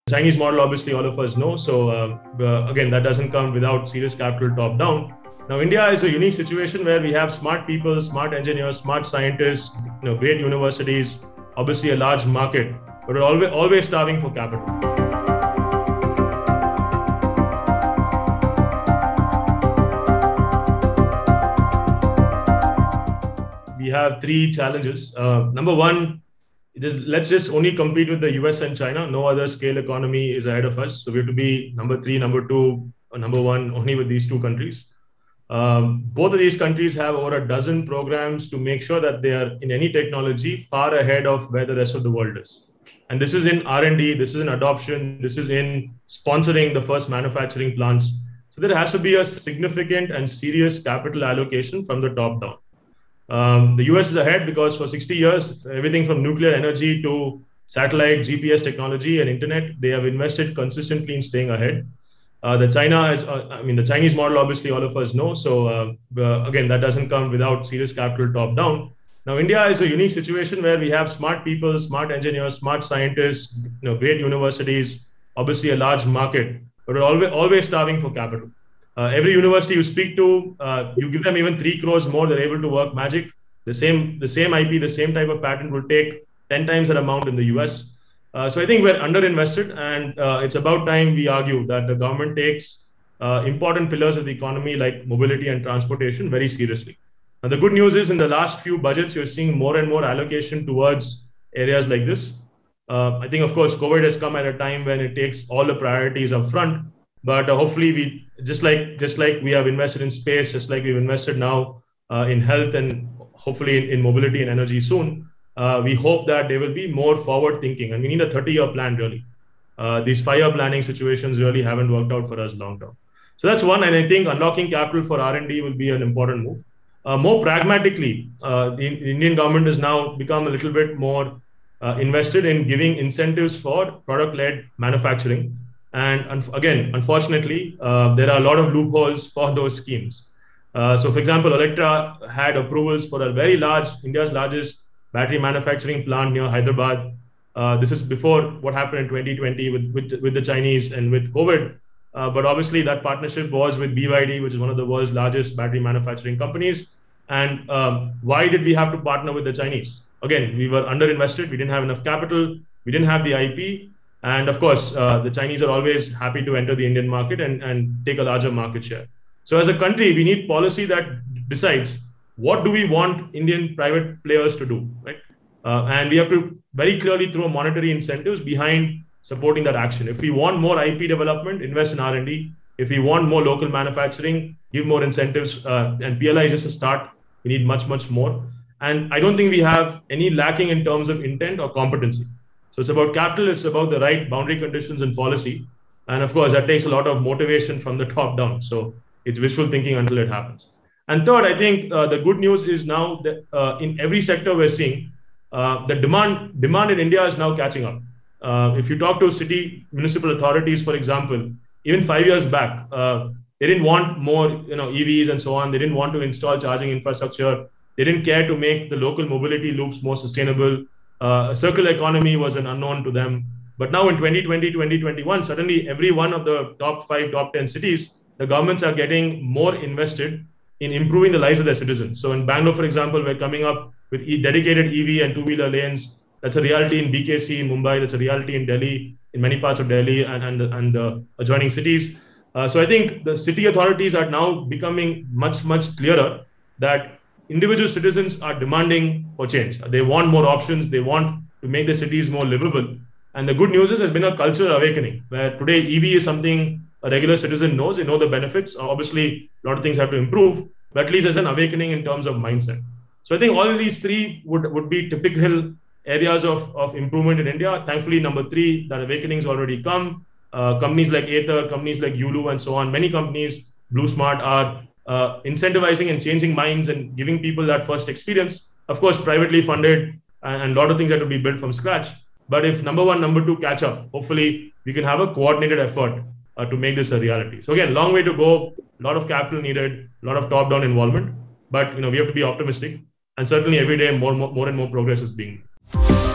Chinese model, obviously, all of us know. So again, that doesn't come without serious capital top down. Now, India is a unique situation where we have smart people, smart engineers, smart scientists, great universities, obviously a large market, but we're always starving for capital. We have three challenges. Number one, let's just only compete with the US and China. No other scale economy is ahead of us. So we have to be number three, number two, or number one only with these two countries. Both of these countries have over a dozen programs to make sure that they are in any technology far ahead of where the rest of the world is. And this is in R&D, this is in adoption, this is in sponsoring the first manufacturing plants. So there has to be a significant and serious capital allocation from the top down. The US is ahead because for 60 years, everything from nuclear energy to satellite, GPS technology and internet, they have invested consistently in staying ahead. The Chinese model, obviously, all of us know. So again, that doesn't come without serious capital top down. Now, India is a unique situation where we have smart people, smart engineers, smart scientists, great universities, obviously a large market, but we're always starving for capital. Every university you speak to, you give them even 3 crores more, they're able to work magic. The same IP, the same type of patent will take 10 times that amount in the US. So I think we're underinvested, and it's about time we argue that the government takes important pillars of the economy like mobility and transportation very seriously. Now, the good news is in the last few budgets, you're seeing more and more allocation towards areas like this. I think, of course, COVID has come at a time when it takes all the priorities up front. But hopefully, we just like we have invested in space, just like we've invested now in health and hopefully in mobility and energy soon. We hope that there will be more forward thinking, and we need a 30-year plan really. These 5-year planning situations really haven't worked out for us long term. So that's one, and I think unlocking capital for R&D will be an important move. More pragmatically, the Indian government has now become a little bit more invested in giving incentives for product-led manufacturing. And again, unfortunately, there are a lot of loopholes for those schemes. So for example, Electra had approvals for a very large, India's largest battery manufacturing plant near Hyderabad. This is before what happened in 2020 with the Chinese and with COVID. But obviously that partnership was with BYD, which is one of the world's largest battery manufacturing companies. And why did we have to partner with the Chinese? Again, we were underinvested. We didn't have enough capital. We didn't have the IP. And of course, the Chinese are always happy to enter the Indian market and take a larger market share. So as a country, we need policy that decides what do we want Indian private players to do, right? And we have to very clearly throw monetary incentives behind supporting that action. If we want more IP development, invest in R&D. If we want more local manufacturing, give more incentives. And PLI is just a start. We need much, much more. And I don't think we have any lacking in terms of intent or competency. So it's about capital, it's about the right boundary conditions and policy. And of course, that takes a lot of motivation from the top down. So it's wishful thinking until it happens. And third, I think the good news is now that in every sector we're seeing, the demand in India is now catching up. If you talk to city municipal authorities, for example, even 5 years back, they didn't want more EVs and so on. They didn't want to install charging infrastructure. They didn't care to make the local mobility loops more sustainable. A circular economy was an unknown to them. But now in 2020, 2021, suddenly every one of the top 5, top 10 cities, the governments are getting more invested in improving the lives of their citizens. So in Bangalore, for example, we're coming up with dedicated EV and two-wheeler lanes. That's a reality in BKC, in Mumbai. That's a reality in Delhi, in many parts of Delhi and the adjoining cities. So I think the city authorities are now becoming much, much clearer that individual citizens are demanding for change. They want more options. They want to make the cities more livable. And the good news is there's been a cultural awakening where today EV is something a regular citizen knows. They know the benefits. Obviously, a lot of things have to improve, but at least there's an awakening in terms of mindset. So I think all of these three would be typical areas of improvement in India. Thankfully, number 3, that awakening's already come. Companies like Ather, companies like Yulu and so on, many companies, Blue Smart, are incentivizing and changing minds and giving people that first experience. Of course, privately funded, and a lot of things have to be built from scratch. But if number 1, number 2 catch up, hopefully we can have a coordinated effort to make this a reality. So again, long way to go, a lot of capital needed, a lot of top-down involvement, but we have to be optimistic, and certainly every day more and more progress is being made.